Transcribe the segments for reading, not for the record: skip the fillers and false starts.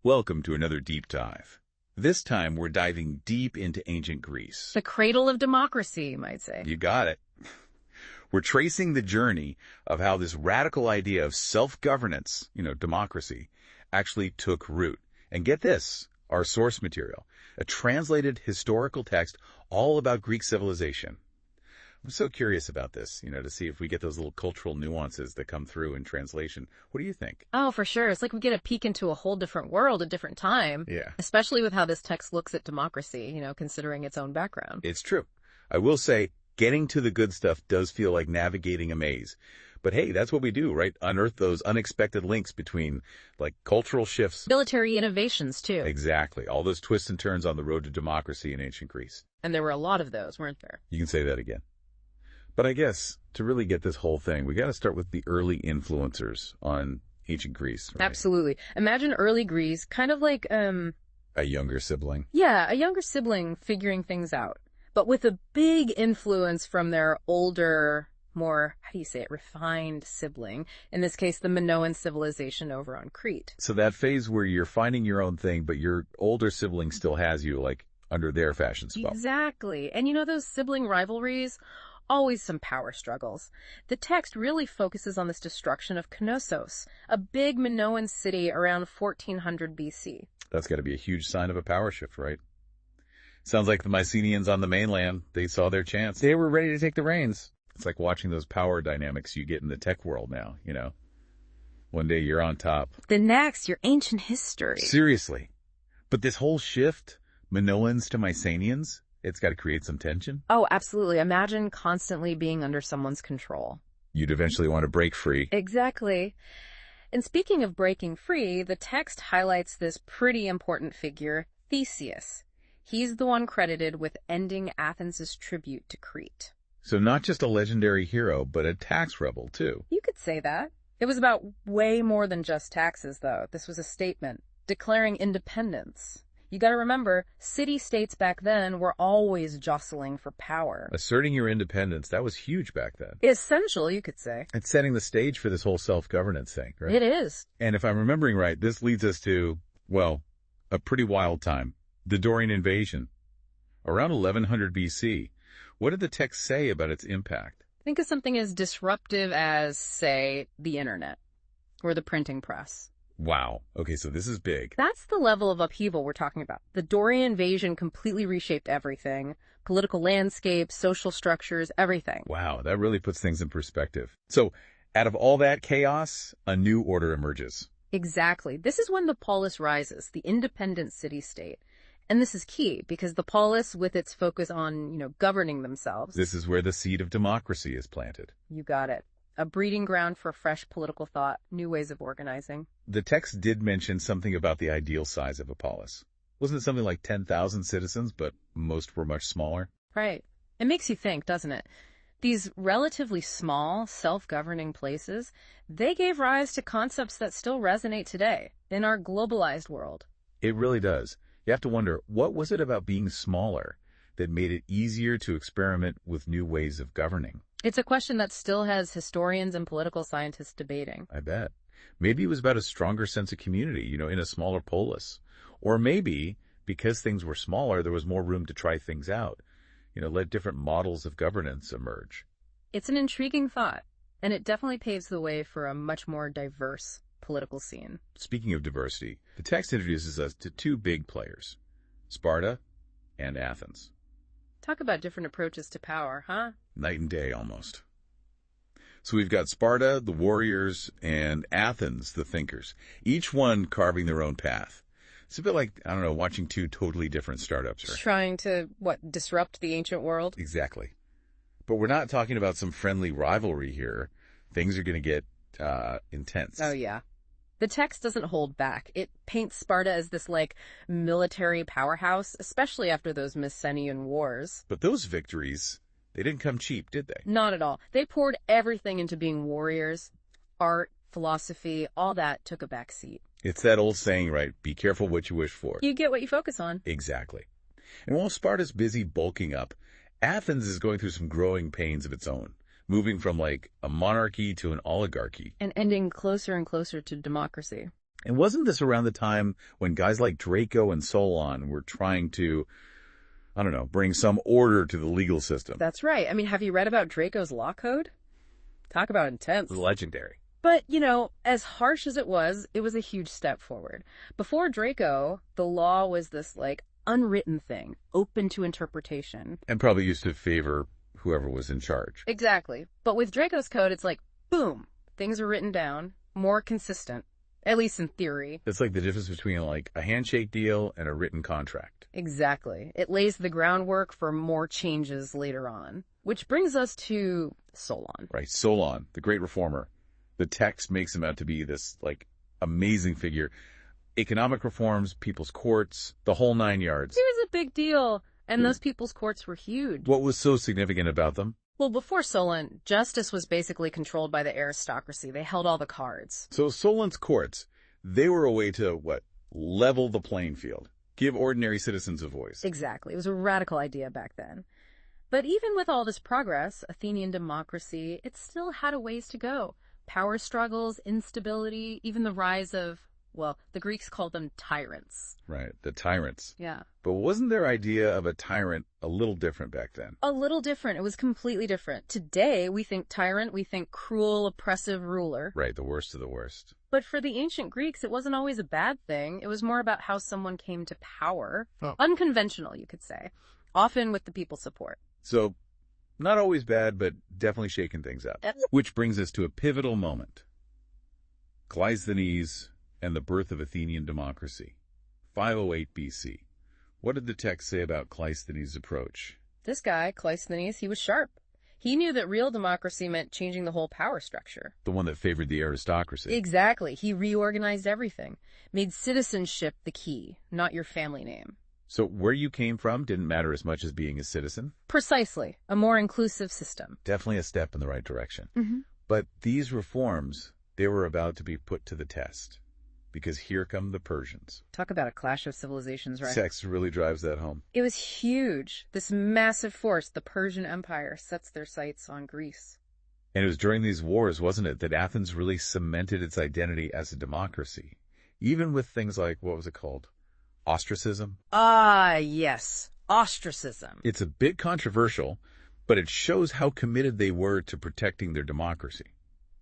Welcome to another deep dive. This time we're diving deep into ancient Greece. The cradle of democracy, you might say. You got it. We're tracing the journey of how this radical idea of self-governance, democracy, actually took root. And get this, our source material, a translated historical text all about Greek civilization. I'm so curious about this, to see if we get those little cultural nuances that come through in translation. What do you think? Oh, for sure. It's like we get a peek into a whole different world, a different time. Yeah. Especially with how this text looks at democracy, considering its own background. It's true. I will say, getting to the good stuff does feel like navigating a maze. But hey, that's what we do, right? Unearth those unexpected links between, cultural shifts. Military innovations, too. Exactly. All those twists and turns on the road to democracy in ancient Greece. And there were a lot of those, weren't there? You can say that again. But I guess, to really get this whole thing, we got to start with the early influencers on ancient Greece. Right? Absolutely. Imagine early Greece, kind of like, a younger sibling. Yeah, a younger sibling figuring things out, but with a big influence from their older, more, refined sibling. In this case, the Minoan civilization over on Crete. So that phase where you're finding your own thing, but your older sibling still has you, under their fashion spell. Exactly. And those sibling rivalries? Always some power struggles. The text really focuses on this destruction of Knossos, a big Minoan city around 1400 BC. That's got to be a huge sign of a power shift, right? Sounds like the Mycenaeans on the mainland, they saw their chance. They were ready to take the reins. It's like watching those power dynamics you get in the tech world now, One day you're on top. The next, your ancient history. Seriously. But this whole shift, Minoans to Mycenaeans, it's got to create some tension. Oh, absolutely. Imagine constantly being under someone's control. You'd eventually want to break free. Exactly. And speaking of breaking free, the text highlights this pretty important figure, Theseus. He's the one credited with ending Athens' tribute to Crete. So not just a legendary hero, but a tax rebel, too. You could say that. It was about way more than just taxes, though. This was a statement declaring independence. You gotta remember, city-states back then were always jostling for power. Asserting your independence, that was huge back then. Essential, you could say. It's setting the stage for this whole self-governance thing, right? It is. And if I'm remembering right, this leads us to, a pretty wild time. The Dorian invasion. Around 1100 BC. What did the text say about its impact? Think of something as disruptive as, say, the internet or the printing press. Wow. Okay, so this is big. That's the level of upheaval we're talking about. The Dorian invasion completely reshaped everything. Political landscape, social structures, everything. Wow, that really puts things in perspective. So, out of all that chaos, a new order emerges. Exactly. This is when the polis rises, the independent city-state. And this is key, because the polis, with its focus on, governing themselves. This is where the seed of democracy is planted. You got it. A breeding ground for fresh political thought, new ways of organizing. The text did mention something about the ideal size of a polis. Wasn't it something like 10,000 citizens, but most were much smaller? Right. It makes you think, doesn't it? These relatively small, self-governing places, they gave rise to concepts that still resonate today in our globalized world. It really does. You have to wonder, what was it about being smaller that made it easier to experiment with new ways of governing? It's a question that still has historians and political scientists debating. I bet. Maybe it was about a stronger sense of community, in a smaller polis. Or maybe, because things were smaller, there was more room to try things out. Let different models of governance emerge. It's an intriguing thought, and it definitely paves the way for a much more diverse political scene. Speaking of diversity, the text introduces us to two big players, Sparta and Athens. Talk about different approaches to power, huh? Night and day, almost. So we've got Sparta, the warriors, and Athens, the thinkers, each one carving their own path. It's a bit like, watching two totally different startups. Right? Trying to, disrupt the ancient world? Exactly. But we're not talking about some friendly rivalry here. Things are going to get intense. Oh, yeah. The text doesn't hold back. It paints Sparta as this, military powerhouse, especially after those Mycenaean wars. But those victories, they didn't come cheap, did they? Not at all. They poured everything into being warriors. Art, philosophy, all that took a back seat. It's that old saying, right? Be careful what you wish for. You get what you focus on. Exactly. And while Sparta's busy bulking up, Athens is going through some growing pains of its own. moving from like a monarchy to an oligarchy. And ending closer and closer to democracy. And wasn't this around the time when guys like Draco and Solon were trying to, I don't know, bring some order to the legal system? That's right. I mean, have you read about Draco's law code? Talk about intense. Legendary. But, as harsh as it was a huge step forward. Before Draco, the law was this, unwritten thing, open to interpretation. And probably used to favor whoever was in charge. Exactly. But with Draco's code, it's like, boom, things are written down, more consistent, at least in theory. It's like the difference between, a handshake deal and a written contract. Exactly. It lays the groundwork for more changes later on. Which brings us to Solon. Right, Solon, the great reformer. The text makes him out to be this, amazing figure. Economic reforms, people's courts, the whole 9 yards. He was a big deal, and those people's courts were huge. What was so significant about them? Well, before Solon, justice was basically controlled by the aristocracy. They held all the cards. So Solon's courts, they were a way to, level the playing field. Give ordinary citizens a voice. Exactly. It was a radical idea back then. But even with all this progress, Athenian democracy, it still had a ways to go. Power struggles, instability, even the rise of, the Greeks called them tyrants. Right, the tyrants. Yeah. But wasn't their idea of a tyrant a little different back then? A little different. It was completely different. Today, we think tyrant, we think cruel, oppressive ruler. Right, the worst of the worst. But for the ancient Greeks, it wasn't always a bad thing. It was more about how someone came to power. Oh. Unconventional, you could say. Often with the people's support. So, not always bad, but definitely shaking things up. Which brings us to a pivotal moment. Cleisthenes and the birth of Athenian democracy. 508 BC. What did the text say about Cleisthenes' approach? This guy, Cleisthenes, he was sharp. He knew that real democracy meant changing the whole power structure. The one that favored the aristocracy. Exactly. He reorganized everything. Made citizenship the key, not your family name. So where you came from didn't matter as much as being a citizen? Precisely. A more inclusive system. Definitely a step in the right direction. Mm-hmm. But these reforms, they were about to be put to the test. Because here come the Persians. Talk about a clash of civilizations, right? Text really drives that home. It was huge. This massive force, the Persian Empire, sets their sights on Greece. And it was during these wars, wasn't it, that Athens really cemented its identity as a democracy. Even with things like, what was it called? Ostracism? Ah, yes. Ostracism. It's a bit controversial, but it shows how committed they were to protecting their democracy.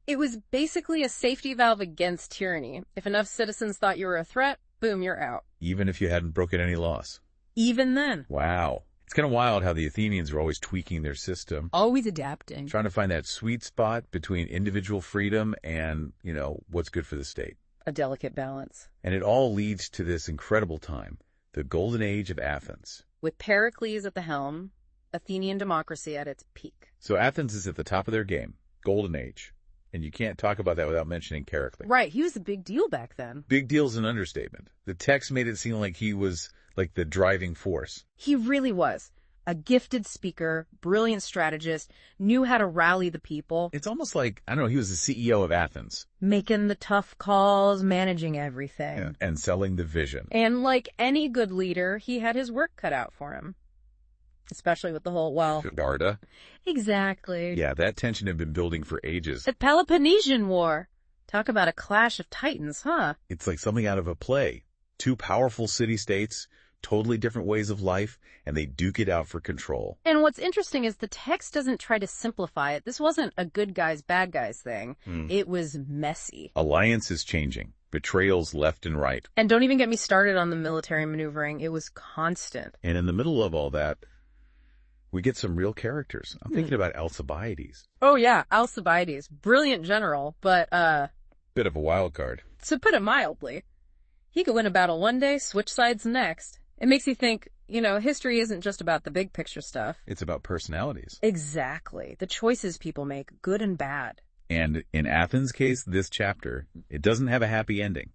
It was basically a safety valve against tyranny. If enough citizens thought you were a threat, boom, you're out. Even if you hadn't broken any laws. Even then. Wow. It's kind of wild how the Athenians were always tweaking their system. Always adapting. Trying to find that sweet spot between individual freedom and, what's good for the state. A delicate balance. And it all leads to this incredible time, the golden age of Athens. With Pericles at the helm, Athenian democracy at its peak. So Athens is at the top of their game, golden age. And you can't talk about that without mentioning Pericles. Right, he was a big deal back then. Big deal's an understatement. The text made it seem like he was like the driving force. He really was. A gifted speaker, brilliant strategist, knew how to rally the people. It's almost like, he was the CEO of Athens. Making the tough calls, managing everything. Yeah, and selling the vision. And like any good leader, he had his work cut out for him. Especially with the whole, Sparta. Exactly. Yeah, that tension had been building for ages. The Peloponnesian War. Talk about a clash of titans, huh? It's like something out of a play. Two powerful city-states, totally different ways of life, and they duke it out for control. And what's interesting is the text doesn't try to simplify it. This wasn't a good guys, bad guys thing. It was messy. Alliance is changing. Betrayals left and right. And don't even get me started on the military maneuvering. It was constant. And in the middle of all that, we get some real characters. I'm thinking about Alcibiades. Oh yeah, Alcibiades. Brilliant general, but Bit of a wild card. to put it mildly. He could win a battle one day, switch sides the next. It makes you think, history isn't just about the big picture stuff. It's about personalities. Exactly. The choices people make, good and bad. And in Athens' case, this chapter, it doesn't have a happy ending.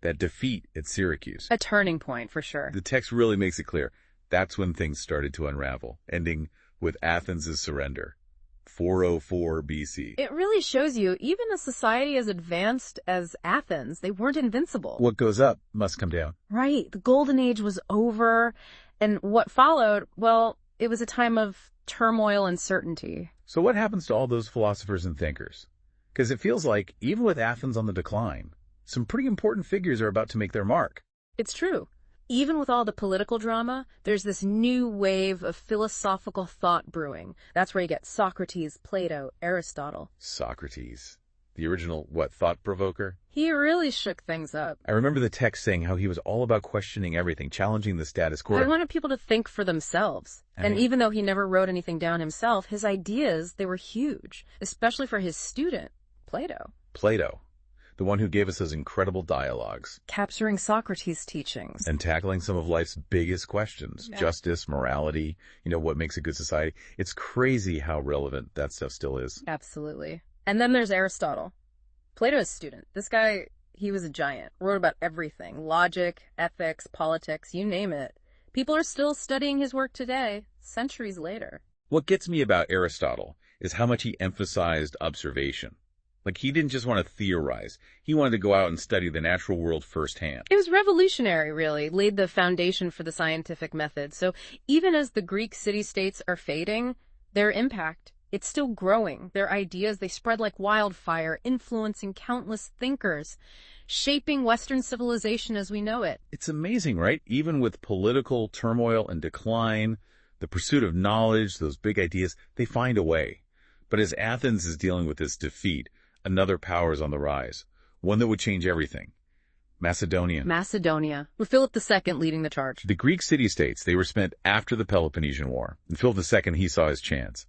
That defeat at Syracuse. A turning point, for sure. The text really makes it clear. That's when things started to unravel, ending with Athens' surrender. 404 BC. It really shows you, even a society as advanced as Athens, they weren't invincible. What goes up must come down. Right. The golden age was over. And what followed, it was a time of turmoil and uncertainty. So what happens to all those philosophers and thinkers? Because it feels like, even with Athens on the decline, Some pretty important figures are about to make their mark. It's true. Even with all the political drama, there's this new wave of philosophical thought brewing. That's where you get Socrates, Plato, Aristotle. Socrates. The original, thought provoker? He really shook things up. I remember the text saying how he was all about questioning everything, challenging the status quo. I wanted people to think for themselves. And even though he never wrote anything down himself, his ideas, they were huge, especially for his student, Plato. Plato, the one who gave us those incredible dialogues. Capturing Socrates' teachings. And tackling some of life's biggest questions. Yeah. Justice, morality, what makes a good society. It's crazy how relevant that stuff still is. Absolutely. And then there's Aristotle, Plato's student. This guy, he was a giant, wrote about everything, logic, ethics, politics, you name it. People are still studying his work today, centuries later. What gets me about Aristotle is how much he emphasized observation. Like, he didn't just want to theorize. He wanted to go out and study the natural world firsthand. It was revolutionary, really, laid the foundation for the scientific method. So even as the Greek city-states are fading, their impact, it's still growing. Their ideas, they spread like wildfire, influencing countless thinkers, shaping Western civilization as we know it. It's amazing, right? Even with political turmoil and decline, the pursuit of knowledge, those big ideas, they find a way. But as Athens is dealing with this defeat, another power is on the rise, one that would change everything. Macedonia. With Philip II leading the charge. The Greek city-states, they were spent after the Peloponnesian War, and Philip II, he saw his chance.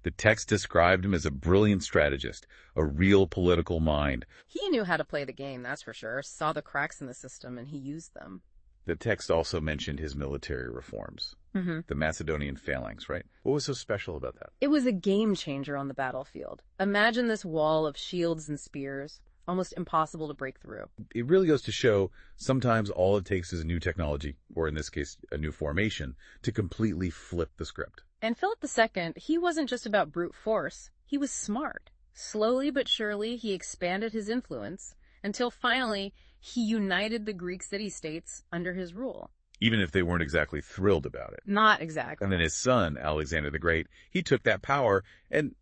The text described him as a brilliant strategist, a real political mind. He knew how to play the game, that's for sure, saw the cracks in the system, and he used them. The text also mentioned his military reforms, the Macedonian phalanx, right? What was so special about that? It was a game changer on the battlefield. Imagine this wall of shields and spears, almost impossible to break through. It really goes to show sometimes all it takes is a new technology, or in this case, a new formation, to completely flip the script. And Philip II, he wasn't just about brute force. He was smart. Slowly but surely, he expanded his influence until finally he united the Greek city-states under his rule. Even if they weren't exactly thrilled about it. Not exactly. And then his son, Alexander the Great, he took that power and,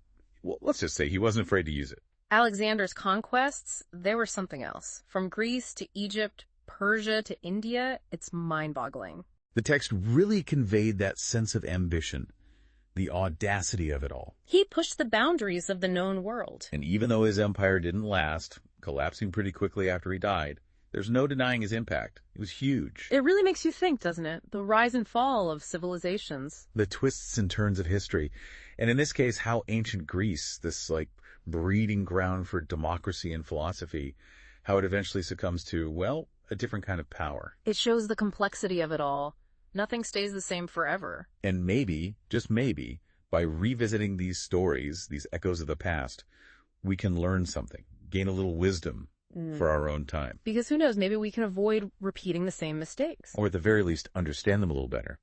well, let's just say he wasn't afraid to use it. Alexander's conquests, they were something else. From Greece to Egypt, Persia to India, it's mind-boggling. The text really conveyed that sense of ambition, the audacity of it all. He pushed the boundaries of the known world. And even though his empire didn't last, collapsing pretty quickly after he died, there's no denying his impact. It was huge. It really makes you think, doesn't it? The rise and fall of civilizations. The twists and turns of history. And in this case, how ancient Greece, this breeding ground for democracy and philosophy, how it eventually succumbs to, well, a different kind of power. It shows the complexity of it all. Nothing stays the same forever. And maybe, just maybe, by revisiting these stories, these echoes of the past, we can learn something, gain a little wisdom for our own time. Because who knows, maybe we can avoid repeating the same mistakes. Or at the very least, understand them a little better.